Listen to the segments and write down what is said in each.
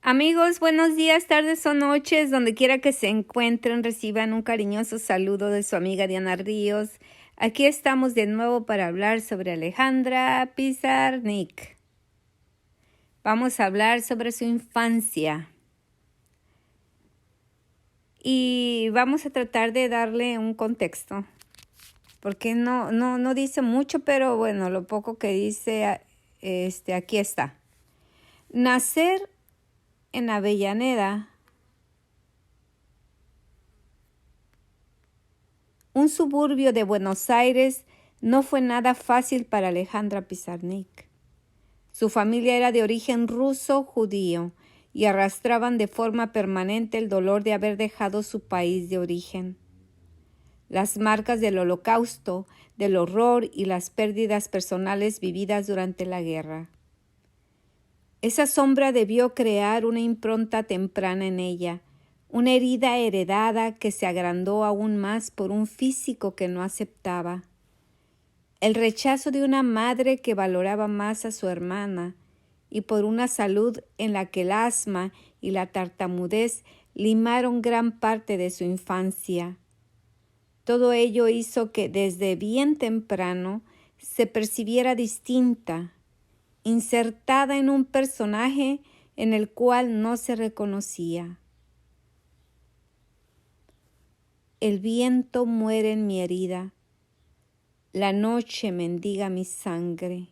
Amigos, buenos días, tardes o noches, donde quiera que se encuentren, reciban un cariñoso saludo de su amiga Diana Ríos. Aquí estamos de nuevo para hablar sobre Alejandra Pizarnik. Vamos a hablar sobre su infancia. Y vamos a tratar de darle un contexto, porque no dice mucho, pero bueno, lo poco que dice, aquí está. Nacer en Avellaneda, un suburbio de Buenos Aires, no fue nada fácil para Alejandra Pizarnik. Su familia era de origen ruso-judío y arrastraban de forma permanente el dolor de haber dejado su país de origen. Las marcas del Holocausto, del horror y las pérdidas personales vividas durante la guerra. Esa sombra debió crear una impronta temprana en ella, una herida heredada que se agrandó aún más por un físico que no aceptaba. El rechazo de una madre que valoraba más a su hermana y por una salud en la que el asma y la tartamudez limaron gran parte de su infancia. Todo ello hizo que desde bien temprano se percibiera distinta, insertada en un personaje en el cual no se reconocía. El viento muere en mi herida, la noche mendiga mi sangre.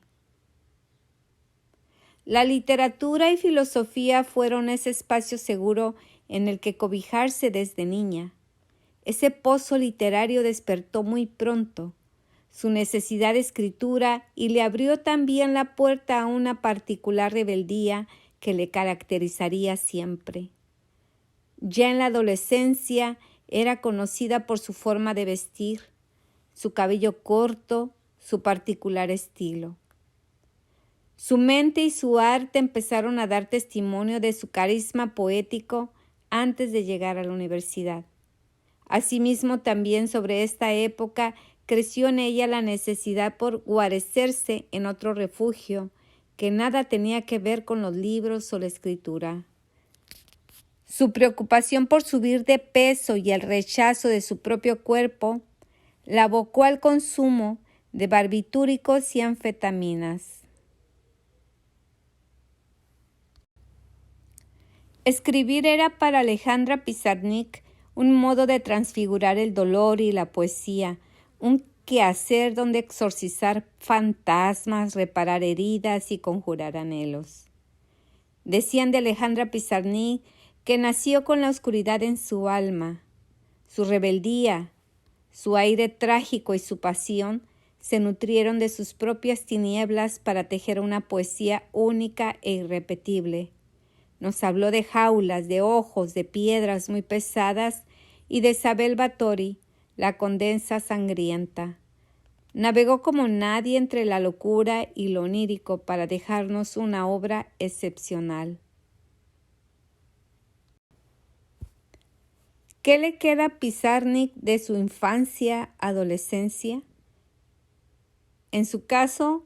La literatura y filosofía fueron ese espacio seguro en el que cobijarse desde niña. Ese pozo literario despertó muy pronto su necesidad de escritura y le abrió también la puerta a una particular rebeldía que le caracterizaría siempre. Ya en la adolescencia era conocida por su forma de vestir, su cabello corto, su particular estilo. Su mente y su arte empezaron a dar testimonio de su carisma poético antes de llegar a la universidad. Asimismo, también sobre esta época creció en ella la necesidad por guarecerse en otro refugio que nada tenía que ver con los libros o la escritura. Su preocupación por subir de peso y el rechazo de su propio cuerpo la abocó al consumo de barbitúricos y anfetaminas. Escribir era para Alejandra Pizarnik un modo de transfigurar el dolor y la poesía, un quehacer donde exorcizar fantasmas, reparar heridas y conjurar anhelos. Decían de Alejandra Pizarnik que nació con la oscuridad en su alma. Su rebeldía, su aire trágico y su pasión se nutrieron de sus propias tinieblas para tejer una poesía única e irrepetible. Nos habló de jaulas, de ojos, de piedras muy pesadas y de Isabel Báthory, la condesa sangrienta. Navegó como nadie entre la locura y lo onírico para dejarnos una obra excepcional. ¿Qué le queda a Pizarnik de su infancia, adolescencia? En su caso,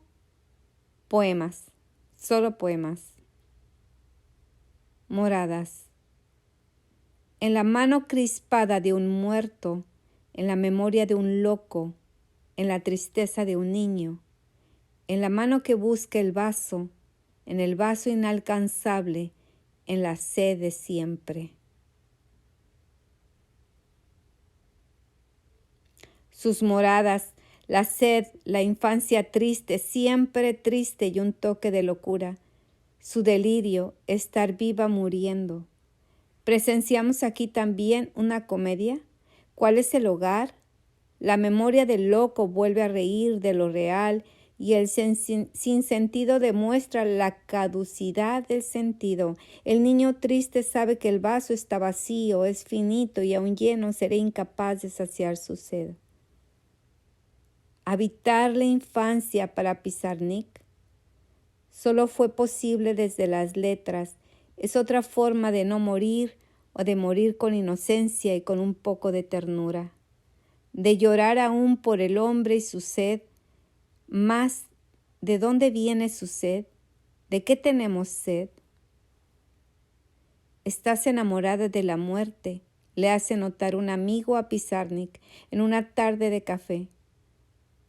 poemas, solo poemas. Moradas. En la mano crispada de un muerto, en la memoria de un loco, en la tristeza de un niño, en la mano que busca el vaso, en el vaso inalcanzable, en la sed de siempre. Sus moradas, la sed, la infancia triste, siempre triste y un toque de locura, su delirio, estar viva muriendo. ¿Presenciamos aquí también una comedia? ¿Cuál es el hogar? La memoria del loco vuelve a reír de lo real y el sinsentido demuestra la caducidad del sentido. El niño triste sabe que el vaso está vacío, es finito y aún lleno será incapaz de saciar su sed. Habitar la infancia para Pizarnik solo fue posible desde las letras. Es otra forma de no morir o de morir con inocencia y con un poco de ternura, de llorar aún por el hombre y su sed, más ¿de dónde viene su sed? ¿De qué tenemos sed? Estás enamorada de la muerte, le hace notar un amigo a Pizarnik en una tarde de café.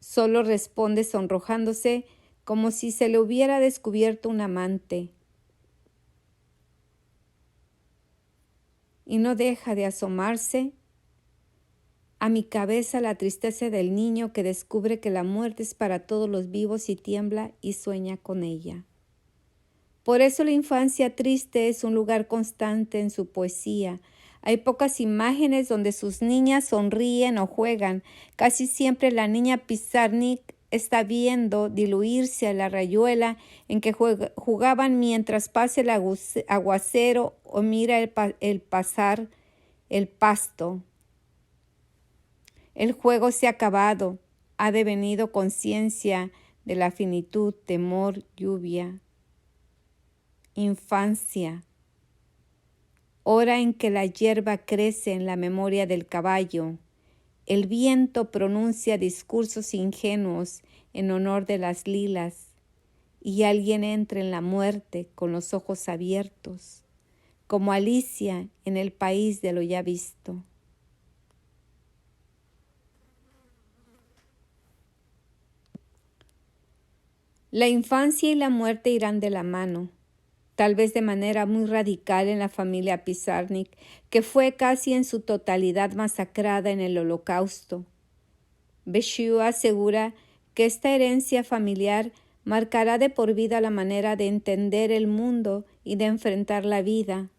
Solo responde sonrojándose como si se le hubiera descubierto un amante. Y no deja de asomarse a mi cabeza la tristeza del niño que descubre que la muerte es para todos los vivos y tiembla y sueña con ella. Por eso la infancia triste es un lugar constante en su poesía. Hay pocas imágenes donde sus niñas sonríen o juegan. Casi siempre la niña Pizarnik está viendo diluirse a la rayuela en que jugaban mientras pasa el aguacero o mira el pasar el pasto. El juego se ha acabado, ha devenido conciencia de la finitud, temor, lluvia. Infancia, hora en que la hierba crece en la memoria del caballo, el viento pronuncia discursos ingenuos en honor de las lilas, y alguien entra en la muerte con los ojos abiertos, como Alicia en el país de lo ya visto. La infancia y la muerte irán de la mano, tal vez de manera muy radical en la familia Pizarnik, que fue casi en su totalidad masacrada en el Holocausto. Bashir asegura que esta herencia familiar marcará de por vida la manera de entender el mundo y de enfrentar la vida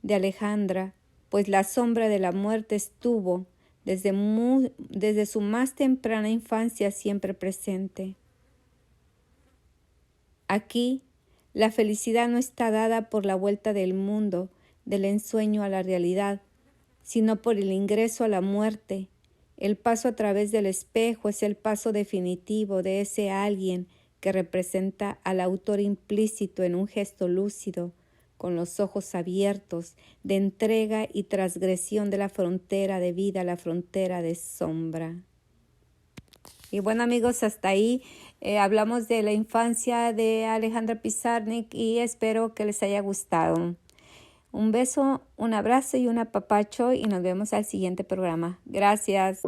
de Alejandra, pues la sombra de la muerte estuvo desde su más temprana infancia siempre presente. Aquí, la felicidad no está dada por la vuelta del mundo, del ensueño a la realidad, sino por el ingreso a la muerte. El paso a través del espejo es el paso definitivo de ese alguien que representa al autor implícito en un gesto lúcido, con los ojos abiertos, de entrega y transgresión de la frontera de vida a la frontera de sombra. Y bueno, amigos, hasta ahí hablamos de la infancia de Alejandra Pizarnik y espero que les haya gustado. Un beso, un abrazo y un apapacho y nos vemos al siguiente programa. Gracias.